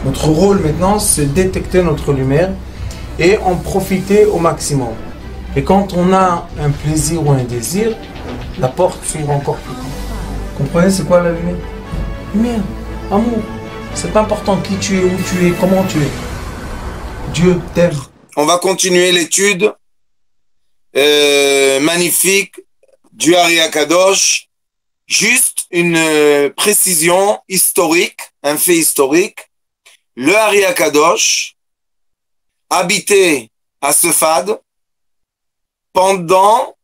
Notre rôle maintenant, c'est détecter notre lumière et en profiter au maximum. Et quand on a un plaisir ou un désir, la porte s'ouvre encore plus grand. Comprenez, c'est quoi la lumière? Lumière, amour. C'est pas important qui tu es, où tu es, comment tu es. Dieu t'aime. On va continuer l'étude magnifique du Ari Akadosh. Juste une précision historique, un fait historique. Le Ari Akadosh habitait à Sefad pendant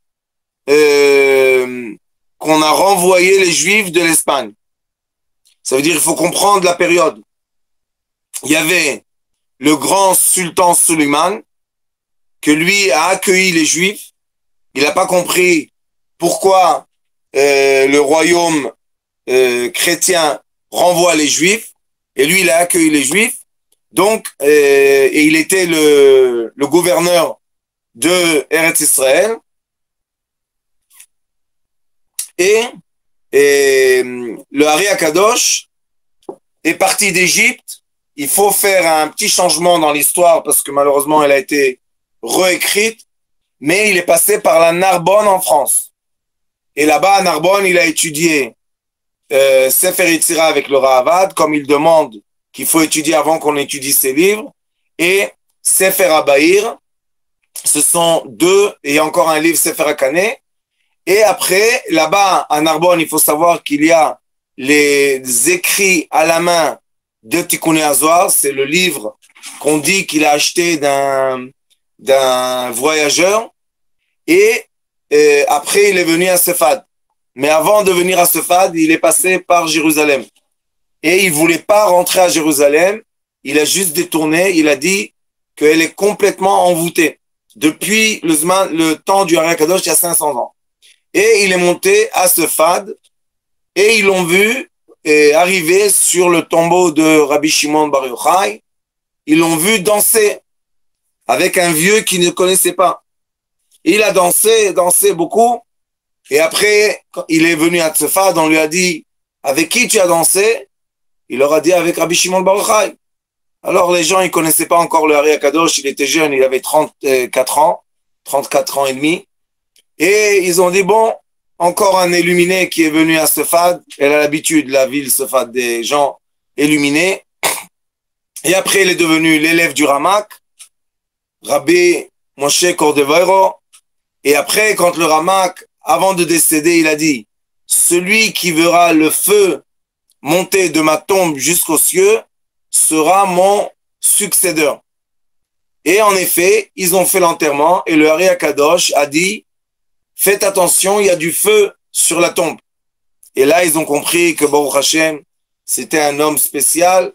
qu'on a renvoyé les Juifs de l'Espagne. Ça veut dire qu'il faut comprendre la période. Il y avait le grand sultan Suleiman, que lui a accueilli les Juifs. Il n'a pas compris pourquoi le royaume chrétien renvoie les Juifs, et lui, il a accueilli les Juifs. Donc, et il était le gouverneur de Eretz Israël. Et le Ari Akadosh est parti d'Égypte. Il faut faire un petit changement dans l'histoire parce que malheureusement, elle a été réécrite. Mais il est passé par la Narbonne en France. Et là-bas, à Narbonne, il a étudié Sefer Yetzira avec le Ravad, comme il demande qu'il faut étudier avant qu'on étudie ses livres. Et Sefer Abaïr, ce sont deux, et encore un livre Sefer Akane. Et après, là-bas, à Narbonne, il faut savoir qu'il y a les écrits à la main de Tikkuné Azohar. C'est le livre qu'on dit qu'il a acheté d'un voyageur. Et après, il est venu à Sefad. Mais avant de venir à Sefad, il est passé par Jérusalem. Et il voulait pas rentrer à Jérusalem. Il a juste détourné. Il a dit qu'elle est complètement envoûtée. Depuis le temps du Ari Akadosh, il y a 500 ans. Et il est monté à Sefad. Et ils l'ont vu arriver sur le tombeau de Rabbi Shimon Bar Yochai. Ils l'ont vu danser avec un vieux qu'il ne connaissait pas. Il a dansé beaucoup. Et après, quand il est venu à Sefad, on lui a dit, avec qui tu as dansé? Il leur a dit, avec Rabbi Shimon Bar Yochai. Alors les gens, ils connaissaient pas encore le Ari Akadosh, il était jeune, il avait 34 ans et demi. Et ils ont dit, bon, encore un illuminé qui est venu à Sefad. Elle a l'habitude, la ville Sefad, des gens illuminés. Et après, il est devenu l'élève du Ramak, Rabbi Moshe Cordovero. Et après, quand le Ramak, avant de décéder, il a dit, celui qui verra le feu monter de ma tombe jusqu'aux cieux sera mon successeur. Et en effet, ils ont fait l'enterrement et le Ari Akadosh a dit, faites attention, il y a du feu sur la tombe. Et là, ils ont compris que Baruch Hashem, c'était un homme spécial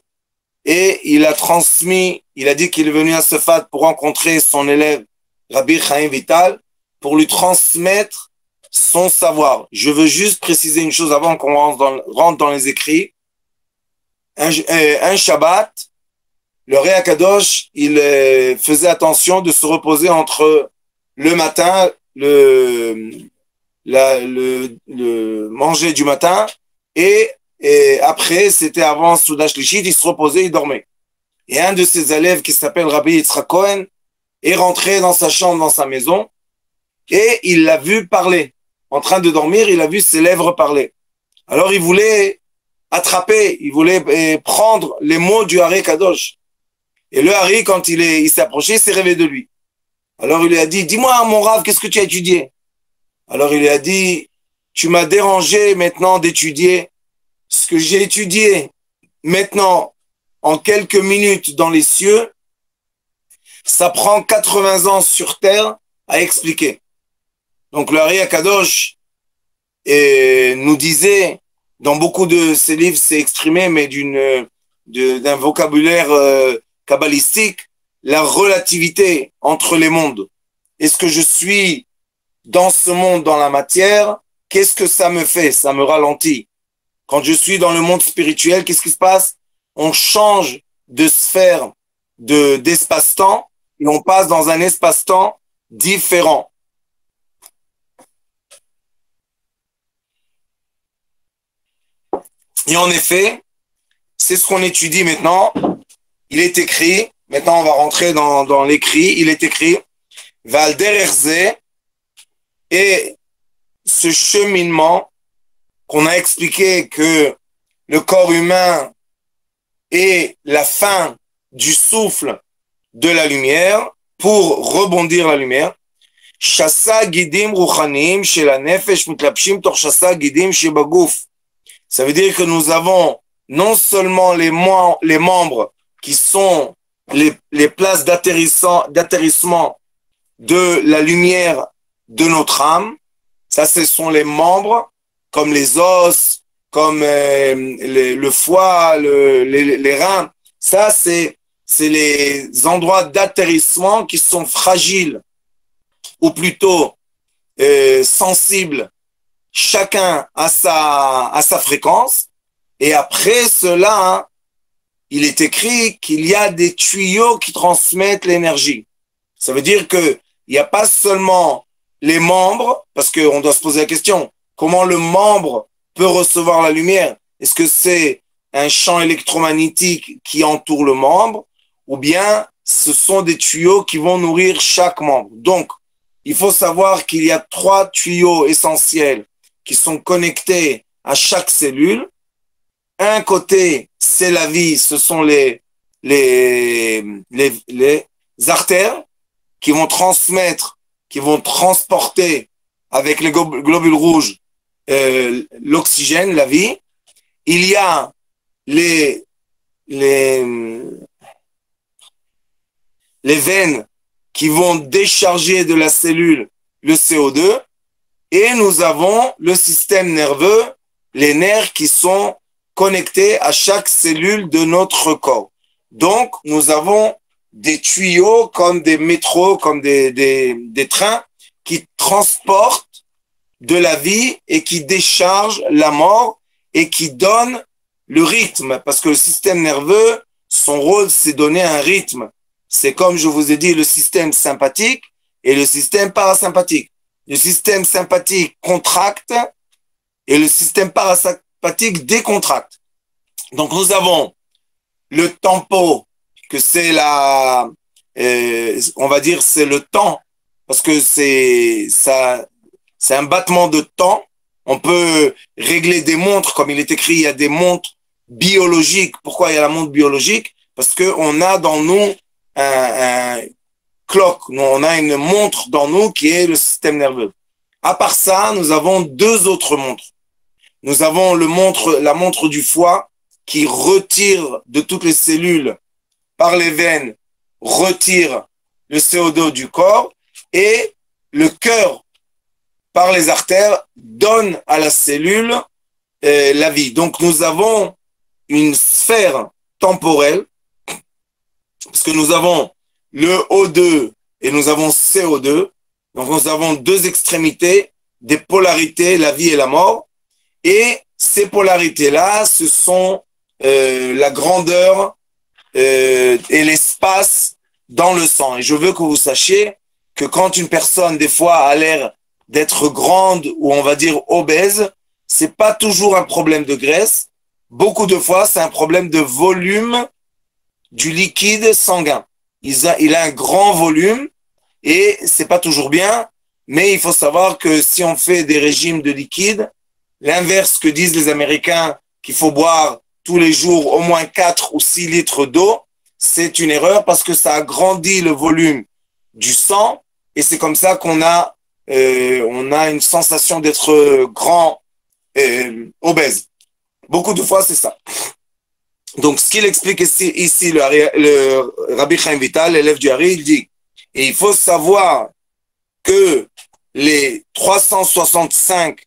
et il a transmis, il a dit qu'il est venu à Sefad pour rencontrer son élève Rabbi Chaim Vital pour lui transmettre son savoir. Je veux juste préciser une chose avant qu'on rentre dans les écrits. Un Shabbat, le Ari Akadosh, il faisait attention de se reposer entre le matin, le manger du matin et après, c'était avant Souda Shlishit, il se reposait, il dormait. Et un de ses élèves qui s'appelle Rabbi Yitzhak Cohen est rentré dans sa chambre, dans sa maison et il l'a vu parler. En train de dormir, il a vu ses lèvres parler. Alors il voulait attraper, il voulait prendre les mots du Ari Kadosh. Et le Hari, quand il s'est approché, il s'est rêvé de lui. Alors il lui a dit, dis-moi mon Rav, qu'est-ce que tu as étudié? Alors il lui a dit, tu m'as dérangé maintenant d'étudier ce que j'ai étudié maintenant en quelques minutes dans les cieux. Ça prend 80 ans sur terre à expliquer. Donc le Ari Akadosh nous disait, dans beaucoup de ses livres, c'est exprimé, mais d'un vocabulaire kabbalistique, la relativité entre les mondes. Est-ce que je suis dans ce monde, dans la matière? Qu'est-ce que ça me fait? Ça me ralentit. Quand je suis dans le monde spirituel, qu'est-ce qui se passe? On change de sphère d'espace-temps et on passe dans un espace-temps différent. Et en effet, c'est ce qu'on étudie maintenant. il est écrit, maintenant on va rentrer dans l'écrit, il est écrit, Val dererze, et ce cheminement qu'on a expliqué que le corps humain est la fin du souffle de la lumière pour rebondir la lumière. Shasa gidim ruchanim chez la nefesh mutlapshim tor shasa gidim chez bagouf. Ça veut dire que nous avons non seulement les membres qui sont les places d'atterrissement de la lumière de notre âme. Ça, ce sont les membres, comme les os, comme le foie, les reins. Ça, c'est les endroits d'atterrissement qui sont fragiles, ou plutôt sensibles, chacun à sa fréquence. Et après cela, hein, il est écrit qu'il y a des tuyaux qui transmettent l'énergie. Ça veut dire que il n'y a pas seulement les membres, parce qu'on doit se poser la question, comment le membre peut recevoir la lumière? Est-ce que c'est un champ électromagnétique qui entoure le membre, ou bien ce sont des tuyaux qui vont nourrir chaque membre? Donc, il faut savoir qu'il y a 3 tuyaux essentiels qui sont connectés à chaque cellule. Un côté, c'est la vie, ce sont les artères qui vont transmettre, qui vont transporter avec les globules rouges l'oxygène, la vie. Il y a les veines qui vont décharger de la cellule le CO2, et nous avons le système nerveux, les nerfs qui sont connectés à chaque cellule de notre corps. Donc, nous avons des tuyaux comme des métros, comme des trains qui transportent de la vie et qui déchargent la mort et qui donnent le rythme. Parce que le système nerveux, son rôle, c'est donner un rythme. C'est comme je vous ai dit, le système sympathique et le système parasympathique. Le système sympathique contracte et le système parasympathique décontracte. Donc, nous avons le tempo, que c'est on va dire, c'est le temps, parce que c'est un battement de temps. On peut régler des montres, comme il est écrit, il y a des montres biologiques. Pourquoi il y a la montre biologique? Parce que on a dans nous un clock. On a une montre dans nous qui est le système nerveux. À part ça, nous avons 2 autres montres. Nous avons la montre du foie qui retire de toutes les cellules par les veines, retire le CO2 du corps, et le cœur par les artères donne à la cellule la vie. Donc nous avons une sphère temporelle, parce que nous avons le O2 et nous avons CO2. Donc nous avons 2 extrémités, des polarités, la vie et la mort. Et ces polarités-là, ce sont la grandeur et l'espace dans le sang. Et je veux que vous sachiez que quand une personne, des fois, a l'air d'être grande ou on va dire obèse, c'est pas toujours un problème de graisse. Beaucoup de fois, c'est un problème de volume du liquide sanguin. Il a un grand volume et c'est pas toujours bien, mais il faut savoir que si on fait des régimes de liquide, l'inverse que disent les Américains, qu'il faut boire tous les jours au moins 4 ou 6 litres d'eau, c'est une erreur parce que ça agrandit le volume du sang et c'est comme ça qu'on a une sensation d'être grand, obèse. Beaucoup de fois, c'est ça. Donc, ce qu'il explique ici le Rabbi Chaim Vital, l'élève du Hari, il dit, et il faut savoir que les 365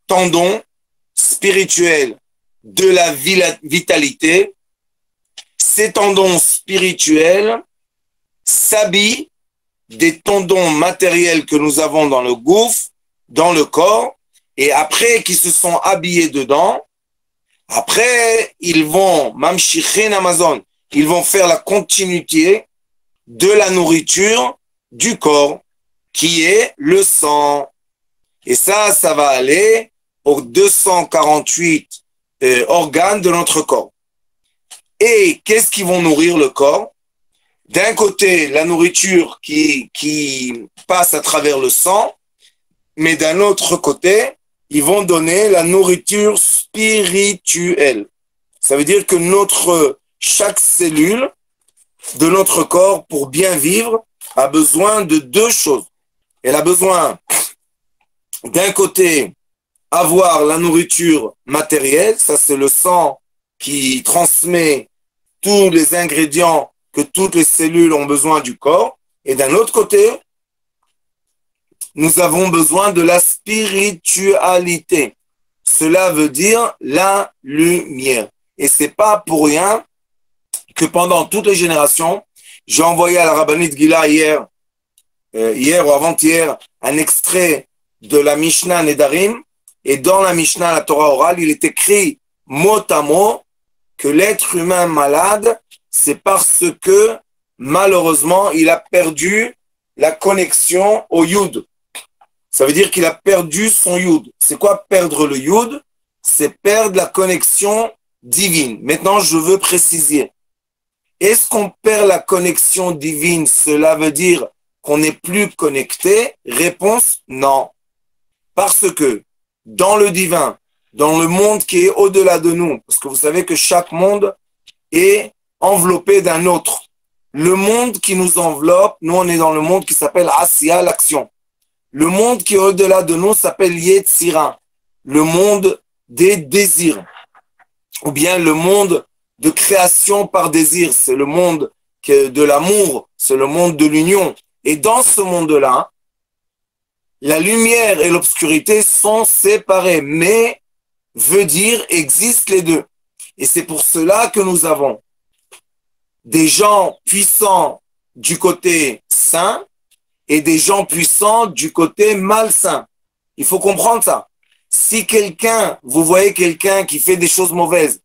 tendons spirituels de la vitalité, ces tendons spirituels s'habillent des tendons matériels que nous avons dans le gouffre, dans le corps, et après qu'ils se sont habillés dedans, après, ils vont, mamshichin Amazon, ils vont faire la continuité de la nourriture du corps, qui est le sang. Et ça va aller aux 248 organes de notre corps. Et qu'est-ce qui vont nourrir le corps? D'un côté, la nourriture qui passe à travers le sang, mais d'un autre côté, ils vont donner la nourriture spirituelle. Ça veut dire que chaque cellule de notre corps, pour bien vivre, a besoin de deux choses. Elle a besoin, d'un côté, avoir la nourriture matérielle, ça c'est le sang qui transmet tous les ingrédients que toutes les cellules ont besoin du corps. Et d'un autre côté, nous avons besoin de la spiritualité. Cela veut dire la lumière. Et c'est pas pour rien que pendant toutes les générations, j'ai envoyé à la rabbinite Gila hier ou avant-hier, un extrait de la Mishnah Nedarim. Et dans la Mishnah, la Torah orale, il est écrit mot à mot que l'être humain malade, c'est parce que malheureusement, il a perdu la connexion au Yud. Ça veut dire qu'il a perdu son Yud. C'est quoi perdre le Yud? C'est perdre la connexion divine. Maintenant, je veux préciser. Est-ce qu'on perd la connexion divine? Cela veut dire qu'on n'est plus connecté? Réponse, non. Parce que dans le divin, dans le monde qui est au-delà de nous, parce que vous savez que chaque monde est enveloppé d'un autre. Le monde qui nous enveloppe, nous on est dans le monde qui s'appelle Asiya, l'action. Le monde qui est au-delà de nous s'appelle Yetzira, le monde des désirs. Ou bien le monde de création par désir, c'est le monde de l'amour, c'est le monde de l'union. Et dans ce monde-là, la lumière et l'obscurité sont séparées, mais veut dire existent les deux. Et c'est pour cela que nous avons des gens puissants du côté saint et des gens puissants du côté malsain. Il faut comprendre ça. Si vous voyez quelqu'un qui fait des choses mauvaises,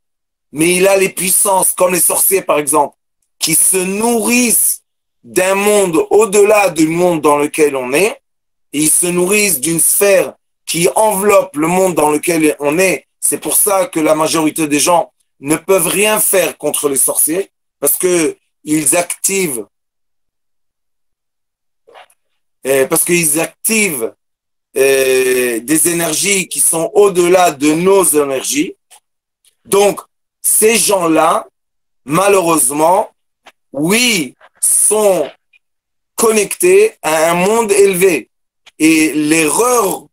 mais il a les puissances, comme les sorciers par exemple, qui se nourrissent d'un monde au-delà du monde dans lequel on est, et ils se nourrissent d'une sphère qui enveloppe le monde dans lequel on est. C'est pour ça que la majorité des gens ne peuvent rien faire contre les sorciers, parce que ils activent des énergies qui sont au-delà de nos énergies. Donc, ces gens-là, malheureusement, oui, sont connectés à un monde élevé. Et l'erreur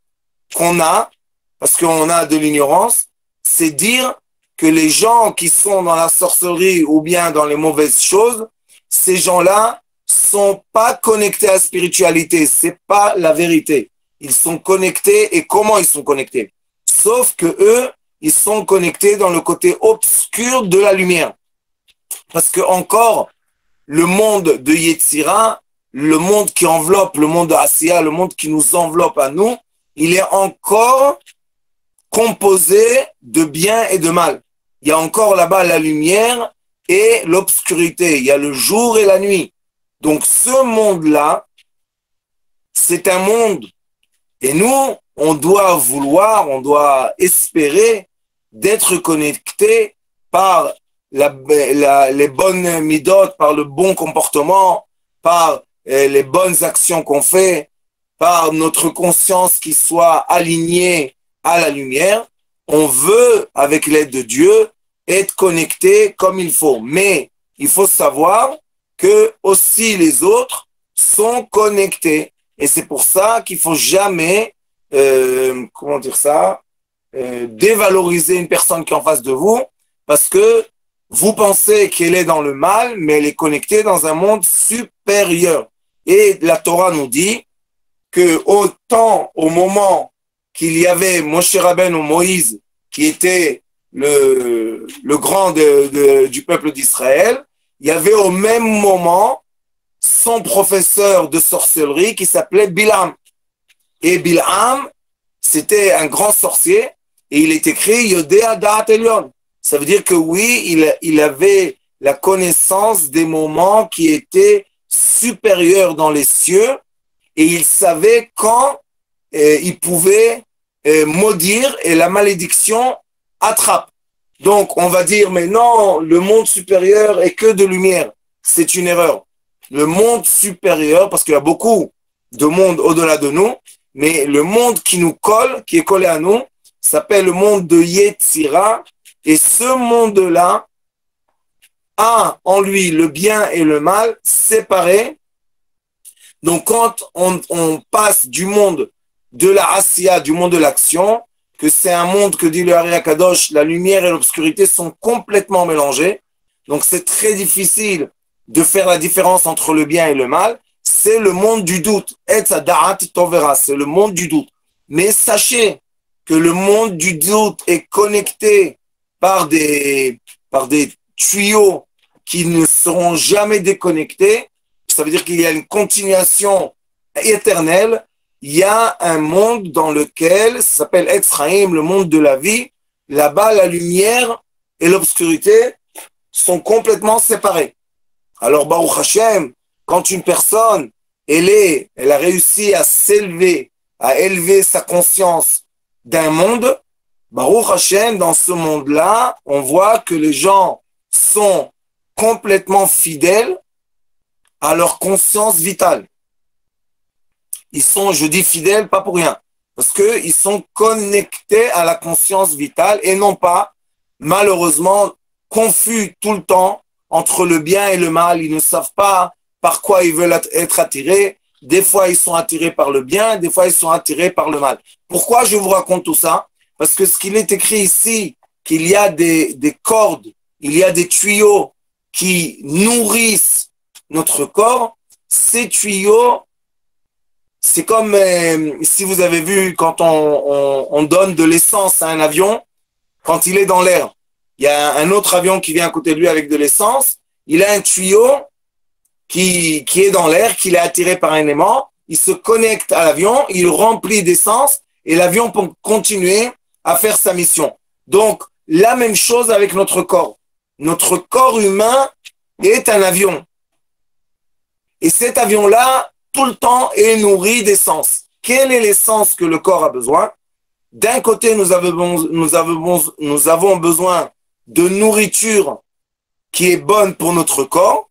qu'on a, parce qu'on a de l'ignorance, c'est dire que les gens qui sont dans la sorcellerie ou bien dans les mauvaises choses, ces gens-là sont pas connectés à la spiritualité. C'est pas la vérité. Ils sont connectés. Et comment ils sont connectés? Sauf que eux, ils sont connectés dans le côté obscur de la lumière. Parce que encore, le monde de Yetzira, le monde qui enveloppe, le monde de Asiya, le monde qui nous enveloppe à nous, il est encore composé de bien et de mal. Il y a encore là-bas la lumière et l'obscurité. Il y a le jour et la nuit. Donc ce monde-là, c'est un monde. Et nous, on doit espérer d'être connectés par les bonnes midotes, par le bon comportement, par les bonnes actions qu'on fait, par notre conscience qui soit alignée à la lumière. On veut, avec l'aide de Dieu, être connecté comme il faut. Mais il faut savoir que aussi les autres sont connectés. Et c'est pour ça qu'il faut jamais, dévaloriser une personne qui est en face de vous, parce que vous pensez qu'elle est dans le mal, mais elle est connectée dans un monde supérieur. Et la Torah nous dit que au moment qu'il y avait Moshe Rabbeinu, Moïse, qui était le grand du peuple d'Israël, il y avait au même moment son professeur de sorcellerie qui s'appelait Bilam. Et Bilam, c'était un grand sorcier, et il est écrit Yodea Da'at Elyon. Ça veut dire que oui, il avait la connaissance des moments qui étaient supérieurs dans les cieux, et il savait quand il pouvait maudire et la malédiction attrape. Donc, on va dire, mais non, le monde supérieur est que de lumière. C'est une erreur. Le monde supérieur, parce qu'il y a beaucoup de mondes au-delà de nous, mais le monde qui nous colle, qui est collé à nous, s'appelle le monde de Yetzira. Et ce monde-là a en lui le bien et le mal séparés. Donc, quand on passe du monde de la Asiya, du monde de l'action, que c'est un monde que dit le Hari Akadosh, la lumière et l'obscurité sont complètement mélangés. Donc, c'est très difficile de faire la différence entre le bien et le mal. C'est le monde du doute. Et Da'at Tovera, c'est le monde du doute. Mais sachez que le monde du doute est connecté par des tuyaux qui ne seront jamais déconnectés. Ça veut dire qu'il y a une continuation éternelle. Il y a un monde dans lequel, ça s'appelle Etzraïm, le monde de la vie. Là-bas, la lumière et l'obscurité sont complètement séparés. Alors, Baruch Hashem, quand une personne, elle a réussi à s'élever, à élever sa conscience d'un monde, Baruch Hashem, dans ce monde-là, on voit que les gens sont complètement fidèles à leur conscience vitale. Ils sont, je dis fidèles, pas pour rien, parce qu'ils sont connectés à la conscience vitale et non pas, malheureusement, confus tout le temps entre le bien et le mal. Ils ne savent pas par quoi ils veulent être attirés. Des fois, ils sont attirés par le bien, des fois, ils sont attirés par le mal. Pourquoi je vous raconte tout ça? Parce que ce qu'il est écrit ici, qu'il y a des cordes, il y a des tuyaux qui nourrissent notre corps, ces tuyaux, c'est comme si vous avez vu quand on donne de l'essence à un avion, quand il est dans l'air. Il y a un autre avion qui vient à côté de lui avec de l'essence. Il a un tuyau qui est dans l'air, qu'il est attiré par un aimant. Il se connecte à l'avion, il remplit d'essence et l'avion peut continuer à faire sa mission. Donc, la même chose avec notre corps. Notre corps humain est un avion. Et cet avion-là, tout le temps, est nourri d'essence. Quelle est l'essence que le corps a besoin? D'un côté, nous avons besoin de nourriture qui est bonne pour notre corps.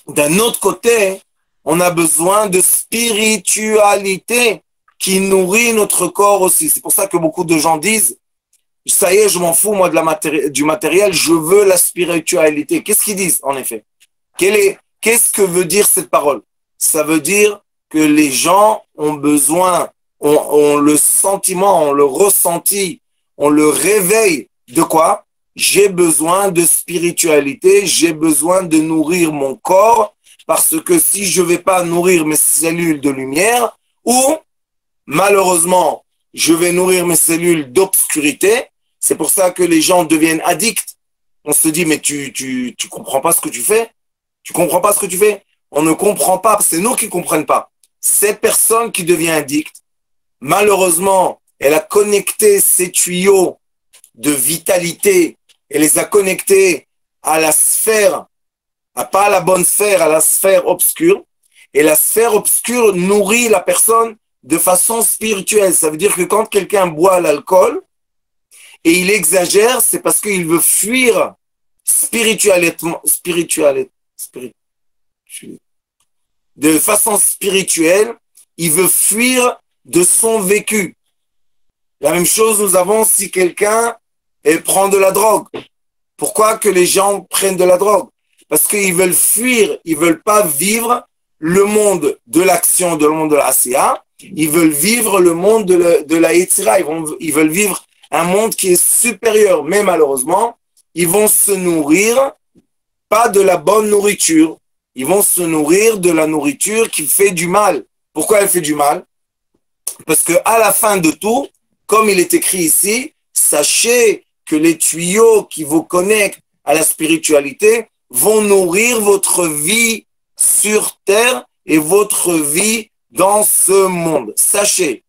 D'un autre côté, on a besoin de spiritualité qui nourrit notre corps aussi. C'est pour ça que beaucoup de gens disent, ça y est, je m'en fous, moi, du matériel, je veux la spiritualité. Qu'est-ce qu'ils disent, en effet? Qu'est-ce que veut dire cette parole? Ça veut dire que les gens ont besoin, ont le sentiment, ont le ressenti, ont le réveil de quoi? J'ai besoin de spiritualité, j'ai besoin de nourrir mon corps, parce que si je ne vais pas nourrir mes cellules de lumière, ou malheureusement, je vais nourrir mes cellules d'obscurité, c'est pour ça que les gens deviennent addicts. On se dit, mais tu comprends pas ce que tu fais? Tu comprends pas ce que tu fais? On ne comprend pas, c'est nous qui ne comprennent pas. Cette personne qui devient addicte, malheureusement, elle a connecté ses tuyaux de vitalité, elle les a connectés à la sphère, pas à la bonne sphère, à la sphère obscure. Et la sphère obscure nourrit la personne de façon spirituelle. Ça veut dire que quand quelqu'un boit l'alcool et il exagère, c'est parce qu'il veut fuir de façon spirituelle, il veut fuir de son vécu. La même chose nous avons si quelqu'un prend de la drogue. Pourquoi que les gens prennent de la drogue? Parce qu'ils veulent fuir, ils veulent pas vivre le monde de l'action, le monde de l'Asiya. Ils veulent vivre le monde de la Yetzira. Ils veulent vivre un monde qui est supérieur. Mais malheureusement, ils vont se nourrir pas de la bonne nourriture. Ils vont se nourrir de la nourriture qui fait du mal. Pourquoi elle fait du mal? Parce que à la fin de tout, comme il est écrit ici, sachez que les tuyaux qui vous connectent à la spiritualité vont nourrir votre vie sur terre et votre vie dans ce monde. Sachez,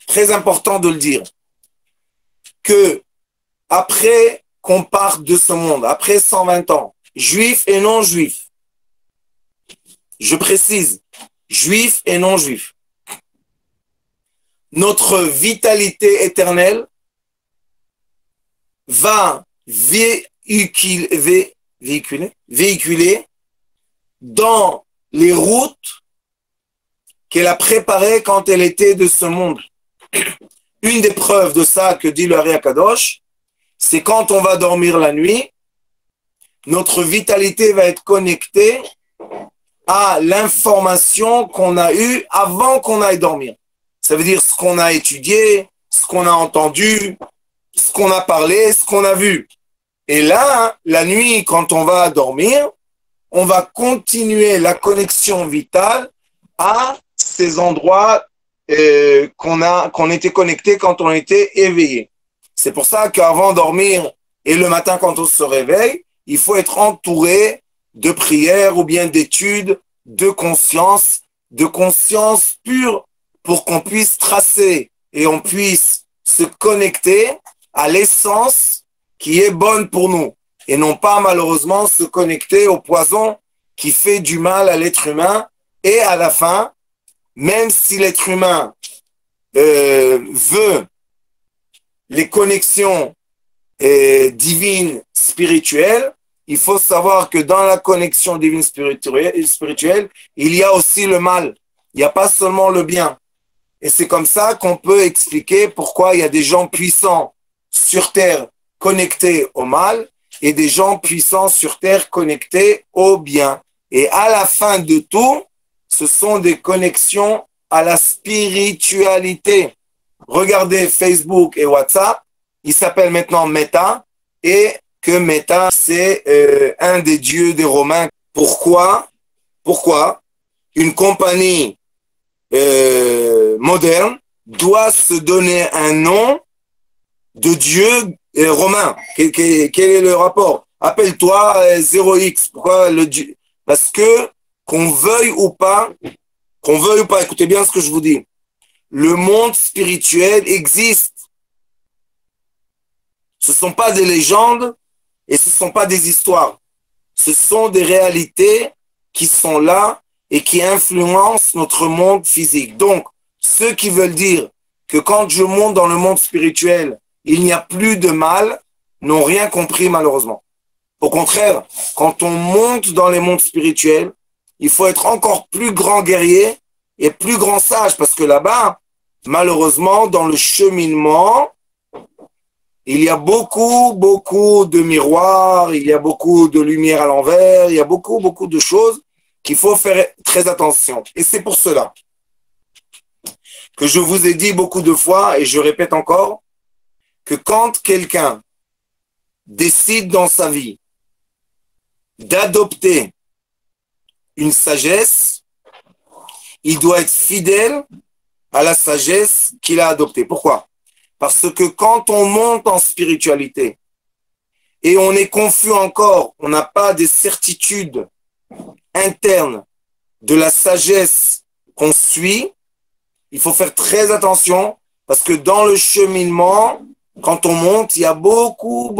très important de le dire, que après qu'on parte de ce monde, après 120 ans, juifs et non juifs, je précise, juifs et non juifs, notre vitalité éternelle va véhiculé dans les routes qu'elle a préparées quand elle était de ce monde. Une des preuves de ça que dit le Ari Akadosh, c'est quand on va dormir la nuit, notre vitalité va être connectée à l'information qu'on a eue avant qu'on aille dormir. Ça veut dire ce qu'on a étudié, ce qu'on a entendu, ce qu'on a parlé, ce qu'on a vu. Et là, la nuit, quand on va dormir, on va continuer la connexion vitale à ces endroits qu'on était connecté quand on était éveillé. C'est pour ça qu'avant de dormir et le matin quand on se réveille, il faut être entouré de prières ou bien d'études, de conscience pure pour qu'on puisse tracer et on puisse se connecter à l'essence qui est bonne pour nous et non pas malheureusement se connecter au poison qui fait du mal à l'être humain et à la fin, même si l'être humain veut les connexions divines spirituelles, il faut savoir que dans la connexion divine spirituelle, il y a aussi le mal. Il n'y a pas seulement le bien. Et c'est comme ça qu'on peut expliquer pourquoi il y a des gens puissants sur Terre connectés au mal et des gens puissants sur Terre connectés au bien. Et à la fin de tout, ce sont des connexions à la spiritualité. Regardez Facebook et WhatsApp, il s'appelle maintenant Meta, et que Meta, c'est un des dieux des Romains. Pourquoi une compagnie moderne doit se donner un nom de dieu romain? Quel est le rapport? Appelle-toi 0x. Pourquoi le dieu? Parce que qu'on veuille ou pas, écoutez bien ce que je vous dis. Le monde spirituel existe. Ce ne sont pas des légendes et ce ne sont pas des histoires. Ce sont des réalités qui sont là et qui influencent notre monde physique. Donc, ceux qui veulent dire que quand je monte dans le monde spirituel, il n'y a plus de mal, n'ont rien compris malheureusement. Au contraire, quand on monte dans les mondes spirituels, il faut être encore plus grand guerrier et plus grand sage, parce que là-bas, malheureusement, dans le cheminement, il y a beaucoup de miroirs, il y a beaucoup de lumière à l'envers, il y a beaucoup de choses qu'il faut faire très attention. Et c'est pour cela que je vous ai dit beaucoup de fois, et je répète encore, que quand quelqu'un décide dans sa vie d'adopter une sagesse, il doit être fidèle à la sagesse qu'il a adoptée. Pourquoi? Parce que quand on monte en spiritualité et on est confus encore, on n'a pas des certitudes internes de la sagesse qu'on suit, il faut faire très attention parce que dans le cheminement, quand on monte, il y a beaucoup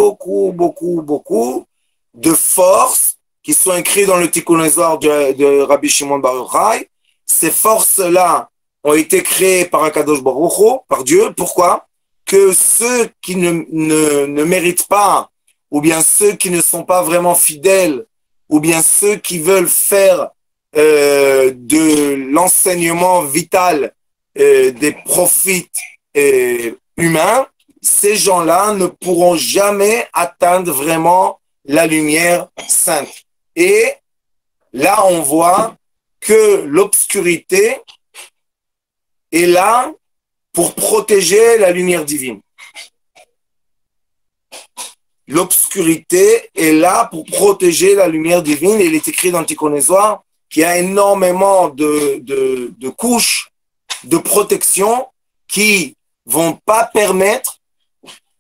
de forces qui sont écrites dans le Tikkun Zohar de Rabbi Shimon Bar Yochai. Ces forces-là ont été créées par Akadosh Baruch Hu, par Dieu. Pourquoi? Que ceux qui ne méritent pas, ou bien ceux qui ne sont pas vraiment fidèles, ou bien ceux qui veulent faire de l'enseignement vital des prophètes humains, ces gens-là ne pourront jamais atteindre vraiment la lumière sainte. Et là, on voit que l'obscurité est là pour protéger la lumière divine. L'obscurité est là pour protéger la lumière divine. Il est écrit dans Tikkun Zohar qu'il y a énormément de couches de protection qui vont pas permettre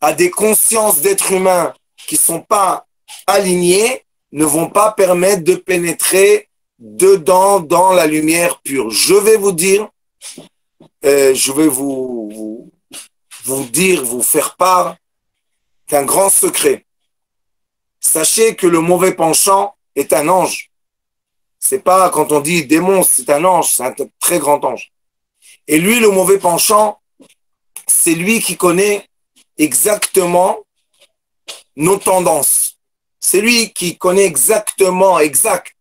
à des consciences d'êtres humains qui sont pas alignées, ne vont pas permettre de pénétrer dedans dans la lumière pure. Je vais vous dire, je vais vous faire part d'un grand secret. Sachez que le mauvais penchant est un ange. C'est pas quand on dit démon, c'est un ange, c'est un très grand ange. Et lui, le mauvais penchant, c'est lui qui connaît exactement nos tendances. C'est lui qui connaît exactement,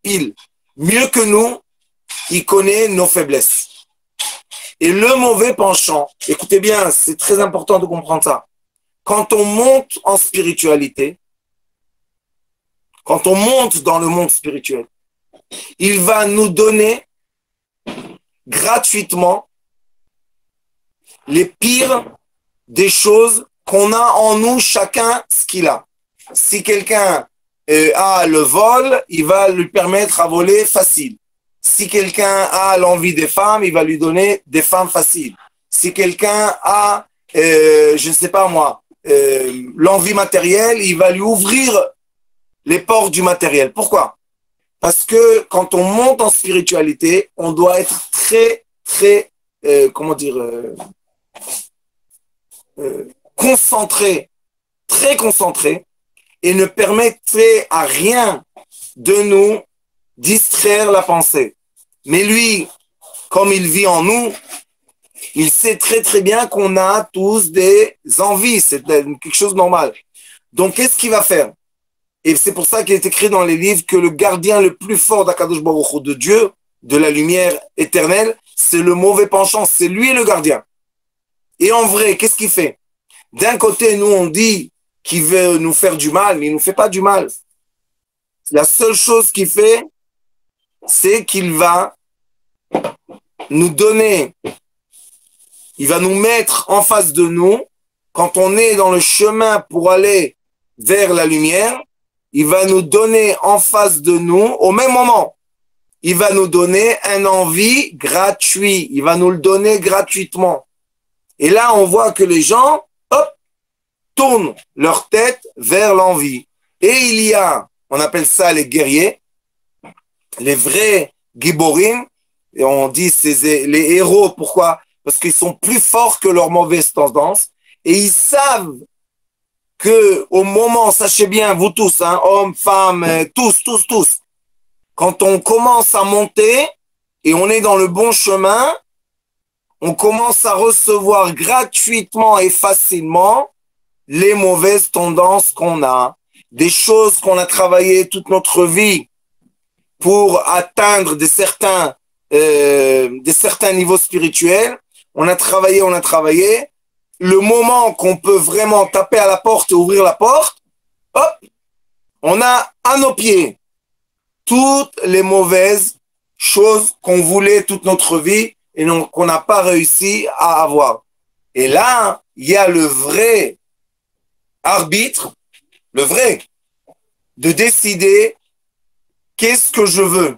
pile, mieux que nous, il connaît nos faiblesses. Et le mauvais penchant, écoutez bien, c'est très important de comprendre ça. Quand on monte en spiritualité, quand on monte dans le monde spirituel, il va nous donner gratuitement les pires des choses qu'on a en nous, chacun ce qu'il a. Si quelqu'un a le vol, il va lui permettre à voler facile. Si quelqu'un a l'envie des femmes, il va lui donner des femmes faciles. Si quelqu'un a, je ne sais pas moi, l'envie matérielle, il va lui ouvrir les portes du matériel. Pourquoi? Parce que quand on monte en spiritualité, on doit être très, très, concentré, très concentré, et ne permettrait à rien de nous distraire la pensée. Mais lui, comme il vit en nous, il sait très très bien qu'on a tous des envies, c'est quelque chose de normal. Donc qu'est-ce qu'il va faire? Et c'est pour ça qu'il est écrit dans les livres que le gardien le plus fort d'Akadosh Baruch Hu, de Dieu, de la lumière éternelle, c'est le mauvais penchant, c'est lui le gardien. Et en vrai, qu'est-ce qu'il fait? D'un côté, nous on dit qu'il veut nous faire du mal, mais il ne nous fait pas du mal. La seule chose qu'il fait, c'est qu'il va nous donner, il va nous mettre en face de nous, quand on est dans le chemin pour aller vers la lumière, il va nous donner en face de nous, au même moment, il va nous donner un envie gratuit, il va nous le donner gratuitement. Et là, on voit que les gens, hop, tournent leur tête vers l'envie. Et il y a, on appelle ça les guerriers, les vrais giborim, et on dit les héros, pourquoi? Parce qu'ils sont plus forts que leurs mauvaises tendances, et ils savent que au moment, sachez bien, vous tous, hein, hommes, femmes, tous, quand on commence à monter, et on est dans le bon chemin, on commence à recevoir gratuitement et facilement les mauvaises tendances qu'on a, des choses qu'on a travaillées toute notre vie pour atteindre des certains niveaux spirituels. On a travaillé. Le moment qu'on peut vraiment taper à la porte et ouvrir la porte, hop, on a à nos pieds toutes les mauvaises choses qu'on voulait toute notre vie et qu'on n'a pas réussi à avoir. Et là, il y a le vrai arbitre, le vrai, de décider qu'est-ce que je veux.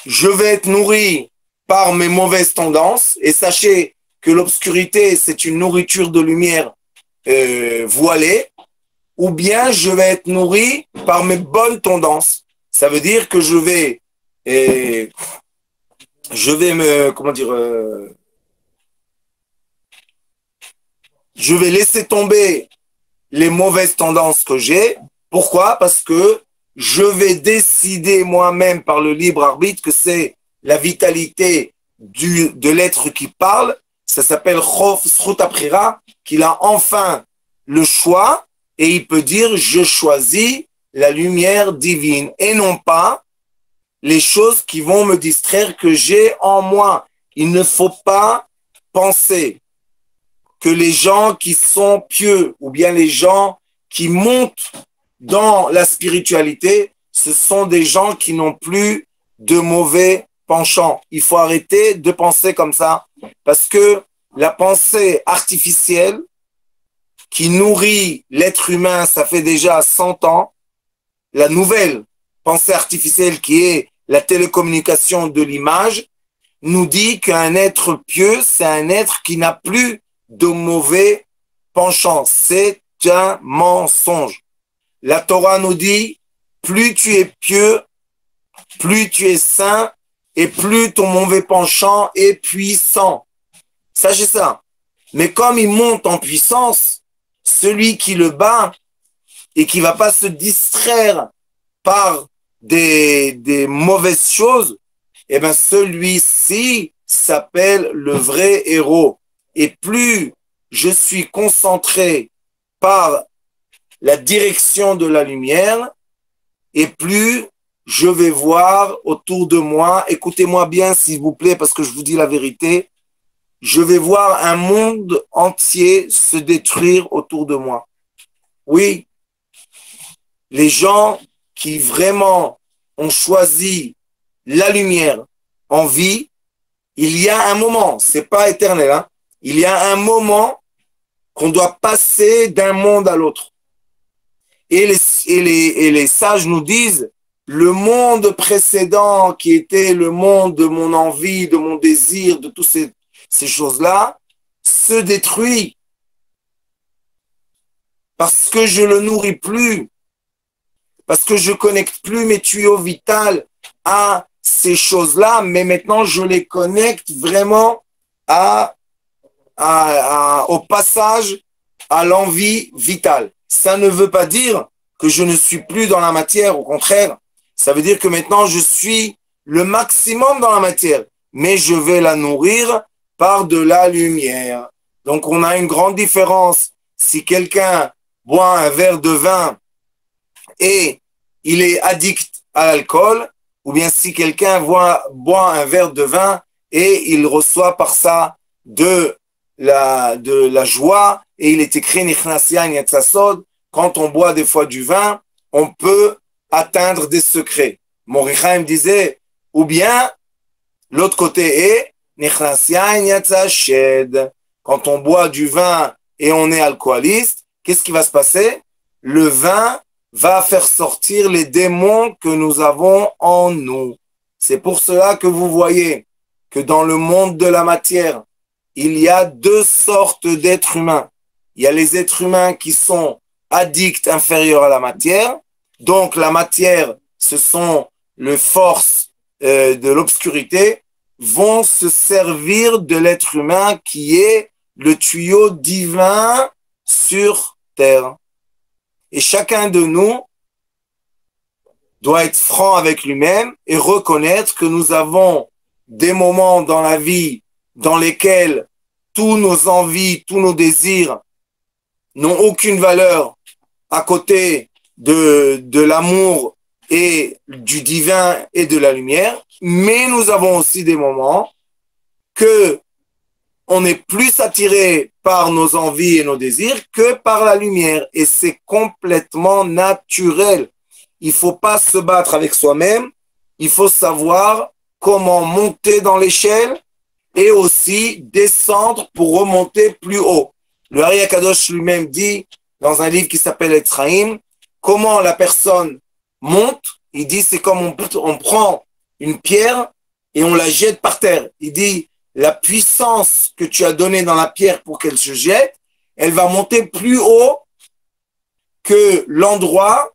Je vais être nourri par mes mauvaises tendances, et sachez que l'obscurité, c'est une nourriture de lumière voilée, ou bien je vais être nourri par mes bonnes tendances. Ça veut dire que je vais je vais laisser tomber les mauvaises tendances que j'ai. Pourquoi? Parce que je vais décider moi-même par le libre arbitre que c'est la vitalité de l'être qui parle. Ça s'appelle Chof Zchut HaBchira, qu'il a enfin le choix et il peut dire je choisis la lumière divine et non pas les choses qui vont me distraire que j'ai en moi. Il ne faut pas penser que les gens qui sont pieux ou bien les gens qui montent dans la spiritualité, ce sont des gens qui n'ont plus de mauvais penchants. Il faut arrêter de penser comme ça parce que la pensée artificielle qui nourrit l'être humain, ça fait déjà 100 ans, la nouvelle pensée artificielle qui est la télécommunication de l'image, nous dit qu'un être pieux, c'est un être qui n'a plus de mauvais penchants. C'est un mensonge. La Torah nous dit, plus tu es pieux, plus tu es saint, et plus ton mauvais penchant est puissant. Sachez ça. Mais comme il monte en puissance, celui qui le bat et qui va pas se distraire par des mauvaises choses, eh ben celui-ci s'appelle le vrai héros. Et plus je suis concentré par la direction de la lumière, et plus je vais voir autour de moi, écoutez-moi bien s'il vous plaît, parce que je vous dis la vérité, je vais voir un monde entier se détruire autour de moi. Oui, les gens qui vraiment ont choisi la lumière en vie, il y a un moment, c'est pas éternel, hein, il y a un moment qu'on doit passer d'un monde à l'autre. Et les sages nous disent, le monde précédent qui était le monde de mon envie, de mon désir, de toutes ces choses-là, se détruit parce que je le nourris plus, parce que je connecte plus mes tuyaux vitaux à ces choses-là, mais maintenant je les connecte vraiment au passage à l'envie vitale. Ça ne veut pas dire que je ne suis plus dans la matière, au contraire, ça veut dire que maintenant je suis le maximum dans la matière, mais je vais la nourrir par de la lumière. Donc on a une grande différence. Si quelqu'un boit un verre de vin et il est addict à l'alcool, ou bien si quelqu'un boit un verre de vin et il reçoit par ça de la joie, et il est écrit Nichnas Yain Yatsa Sod, quand on boit des fois du vin, on peut atteindre des secrets. Morichaim disait, ou bien l'autre côté est Nichnas Yain Yatsa Shed, quand on boit du vin et on est alcooliste, qu'est-ce qui va se passer? Le vin va faire sortir les démons que nous avons en nous. C'est pour cela que vous voyez que dans le monde de la matière, il y a deux sortes d'êtres humains. Il y a les êtres humains qui sont addicts inférieurs à la matière. Donc la matière, ce sont les forces de l'obscurité, vont se servir de l'être humain qui est le tuyau divin sur terre. Et chacun de nous doit être franc avec lui-même et reconnaître que nous avons des moments dans la vie dans lesquels tous nos envies, tous nos désirs n'ont aucune valeur à côté de l'amour et du divin et de la lumière. Mais nous avons aussi des moments que on est plus attiré par nos envies et nos désirs que par la lumière. Et c'est complètement naturel. Il faut pas se battre avec soi-même. Il faut savoir comment monter dans l'échelle et aussi descendre pour remonter plus haut. Le Ari Akadosh lui-même dit, dans un livre qui s'appelle Etzraïm, comment la personne monte. Il dit, c'est comme on prend une pierre et on la jette par terre. Il dit, la puissance que tu as donnée dans la pierre pour qu'elle se jette, elle va monter plus haut que l'endroit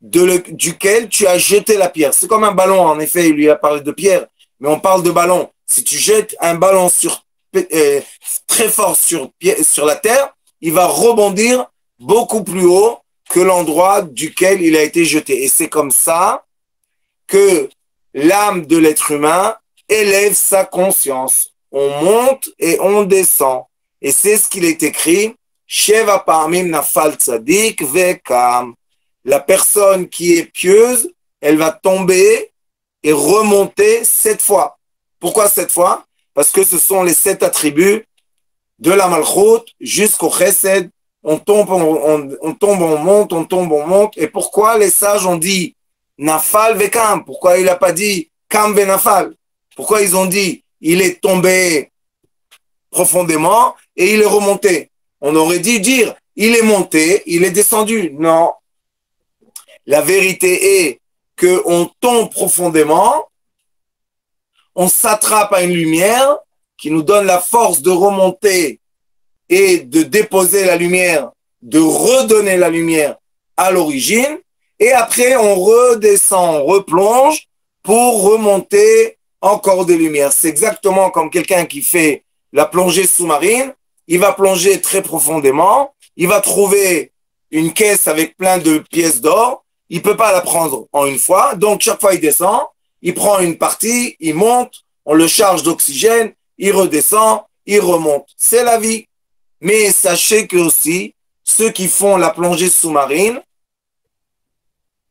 duquel tu as jeté la pierre. C'est comme un ballon, en effet, il lui a parlé de pierre, mais on parle de ballon. Si tu jettes un ballon très fort sur la terre, il va rebondir beaucoup plus haut que l'endroit duquel il a été jeté. Et c'est comme ça que l'âme de l'être humain élève sa conscience. On monte et on descend. Et c'est ce qu'il est écrit, Sheva Pa'amim Nafal Tzadik Vekam. La personne qui est pieuse, elle va tomber et remonter 7 fois. Pourquoi 7 fois? Parce que ce sont les 7 attributs de la Malchut jusqu'au Chesed. On tombe, on tombe, on monte, on tombe, on monte. Et pourquoi les sages ont dit Nafal Vekam? Pourquoi il n'a pas dit Kam Venafal? Pourquoi ils ont dit il est tombé profondément et il est remonté? On aurait dû dire il est monté, il est descendu. Non. La vérité est qu'on tombe profondément, on s'attrape à une lumière qui nous donne la force de remonter et de déposer la lumière, de redonner la lumière à l'origine, et après on redescend, on replonge pour remonter encore des lumières. C'est exactement comme quelqu'un qui fait la plongée sous-marine, il va plonger très profondément, il va trouver une caisse avec plein de pièces d'or, il peut pas la prendre en une fois, donc chaque fois il descend, il prend une partie, il monte, on le charge d'oxygène, il redescend, il remonte. C'est la vie. Mais sachez que aussi, ceux qui font la plongée sous-marine,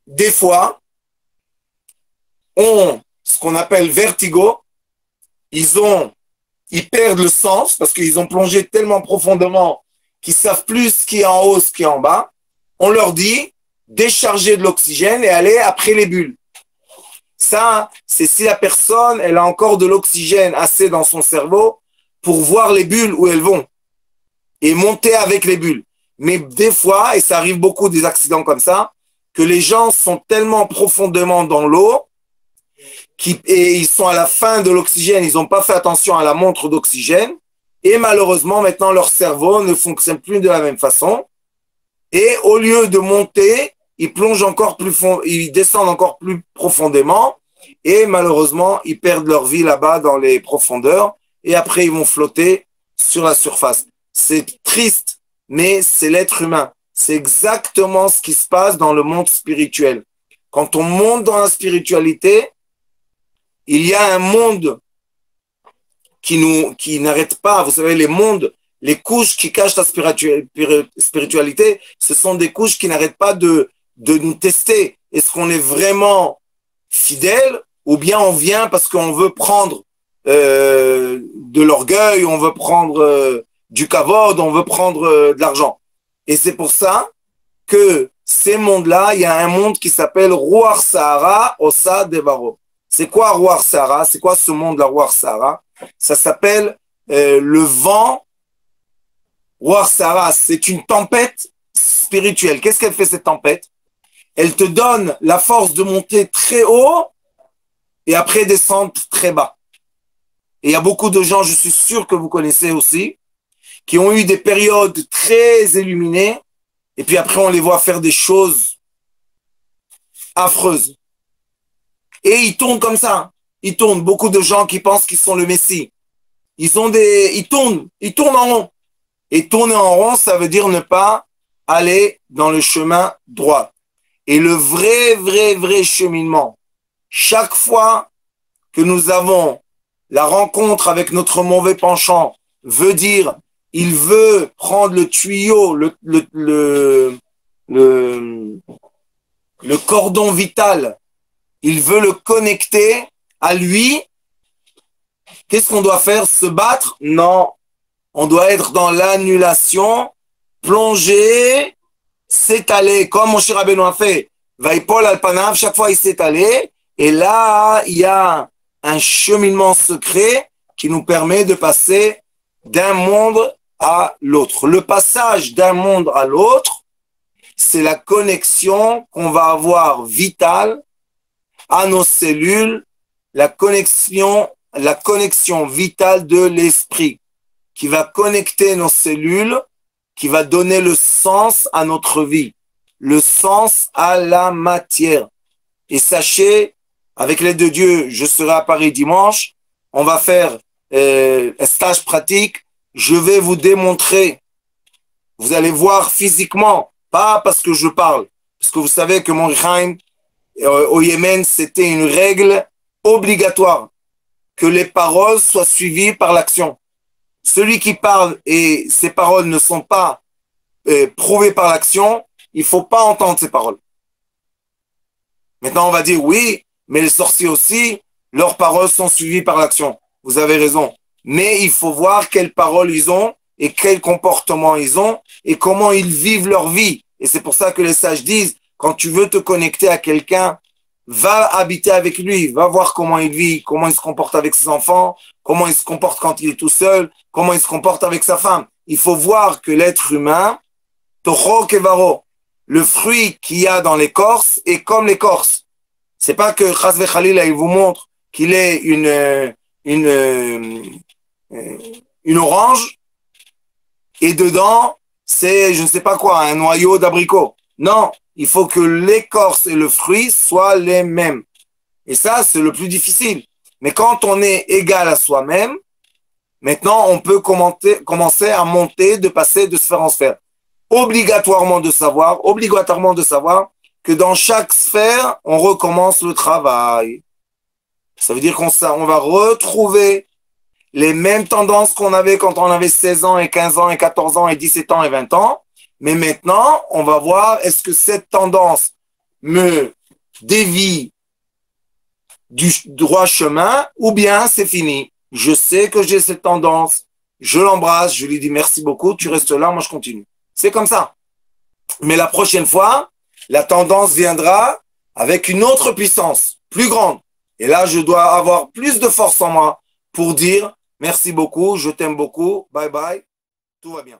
des fois, ont ce qu'on appelle vertigo. Ils perdent le sens parce qu'ils ont plongé tellement profondément qu'ils savent plus ce qui est en haut, ce qui est en bas. On leur dit décharger de l'oxygène et aller après les bulles. Ça, c'est si la personne, elle a encore de l'oxygène assez dans son cerveau pour voir les bulles où elles vont et monter avec les bulles. Mais des fois, et ça arrive beaucoup des accidents comme ça, que les gens sont tellement profondément dans l'eau et ils sont à la fin de l'oxygène, ils n'ont pas fait attention à la montre d'oxygène et malheureusement, maintenant, leur cerveau ne fonctionne plus de la même façon et au lieu de monter, ils plongent encore plus fond, ils descendent encore plus profondément et malheureusement, ils perdent leur vie là-bas dans les profondeurs et après, ils vont flotter sur la surface. C'est triste, mais c'est l'être humain. C'est exactement ce qui se passe dans le monde spirituel. Quand on monte dans la spiritualité, il y a un monde qui n'arrête pas. Vous savez, les mondes, les couches qui cachent la spiritualité, ce sont des couches qui n'arrêtent pas de nous tester. Est-ce qu'on est vraiment fidèle ou bien on vient parce qu'on veut prendre de l'orgueil, on veut prendre du kavod, on veut prendre de l'argent. Et c'est pour ça que ces mondes-là, il y a un monde qui s'appelle Ruach Sahara Osa Devaro. C'est quoi Ruach Sahara? C'est quoi ce monde-là, Ruach Sahara? Ça s'appelle le vent. Ruach Sahara, c'est une tempête spirituelle. Qu'est-ce qu'elle fait, cette tempête? Elle te donne la force de monter très haut et après descendre très bas. Et il y a beaucoup de gens, je suis sûr que vous connaissez aussi, qui ont eu des périodes très illuminées, et puis après on les voit faire des choses affreuses. Et ils tournent comme ça. Ils tournent. Beaucoup de gens qui pensent qu'ils sont le Messie. Ils tournent en rond. Et tourner en rond, ça veut dire ne pas aller dans le chemin droit. Et le vrai cheminement, chaque fois que nous avons la rencontre avec notre mauvais penchant, veut dire il veut prendre le tuyau, le cordon vital, il veut le connecter à lui. Qu'est-ce qu'on doit faire? Se battre? Non. On doit être dans l'annulation, plonger, s'étaler, comme Moshe Rabbeinu a fait. Vaipol al-Panav, chaque fois il s'étalait. Et là, il y a un cheminement secret qui nous permet de passer d'un monde à l'autre. Le passage d'un monde à l'autre, c'est la connexion qu'on va avoir vitale à nos cellules, la connexion vitale de l'esprit qui va connecter nos cellules, qui va donner le sens à notre vie, le sens à la matière. Et sachez, avec l'aide de Dieu, je serai à Paris dimanche, on va faire un stage pratique, je vais vous démontrer, vous allez voir physiquement, pas parce que je parle, parce que vous savez que mon Chaim, au Yémen, c'était une règle obligatoire, que les paroles soient suivies par l'action. Celui qui parle et ses paroles ne sont pas prouvées par l'action, il faut pas entendre ses paroles. Maintenant, on va dire oui, mais les sorciers aussi, leurs paroles sont suivies par l'action. Vous avez raison. Mais il faut voir quelles paroles ils ont et quel comportement ils ont et comment ils vivent leur vie. Et c'est pour ça que les sages disent, quand tu veux te connecter à quelqu'un, va habiter avec lui, va voir comment il vit, comment il se comporte avec ses enfants, comment il se comporte quand il est tout seul, comment il se comporte avec sa femme. Il faut voir que l'être humain, Toho Kevaro, le fruit qu'il y a dans l'écorce est comme l'écorce. C'est pas que Chas Vechalila, il vous montre qu'il est une orange et dedans, c'est je ne sais pas quoi, un noyau d'abricot. Non, il faut que l'écorce et le fruit soient les mêmes. Et ça, c'est le plus difficile. Mais quand on est égal à soi-même, maintenant, on peut commencer à monter, de passer de sphère en sphère. Obligatoirement de savoir que dans chaque sphère, on recommence le travail. Ça veut dire qu'on va retrouver les mêmes tendances qu'on avait quand on avait 16 ans et 15 ans et 14 ans et 17 ans et 20 ans. Mais maintenant, on va voir, est-ce que cette tendance me dévie du droit chemin ou bien c'est fini. Je sais que j'ai cette tendance, je l'embrasse, je lui dis merci beaucoup, tu restes là, moi je continue. C'est comme ça. Mais la prochaine fois, la tendance viendra avec une autre puissance, plus grande. Et là, je dois avoir plus de force en moi pour dire merci beaucoup, je t'aime beaucoup, bye bye, tout va bien.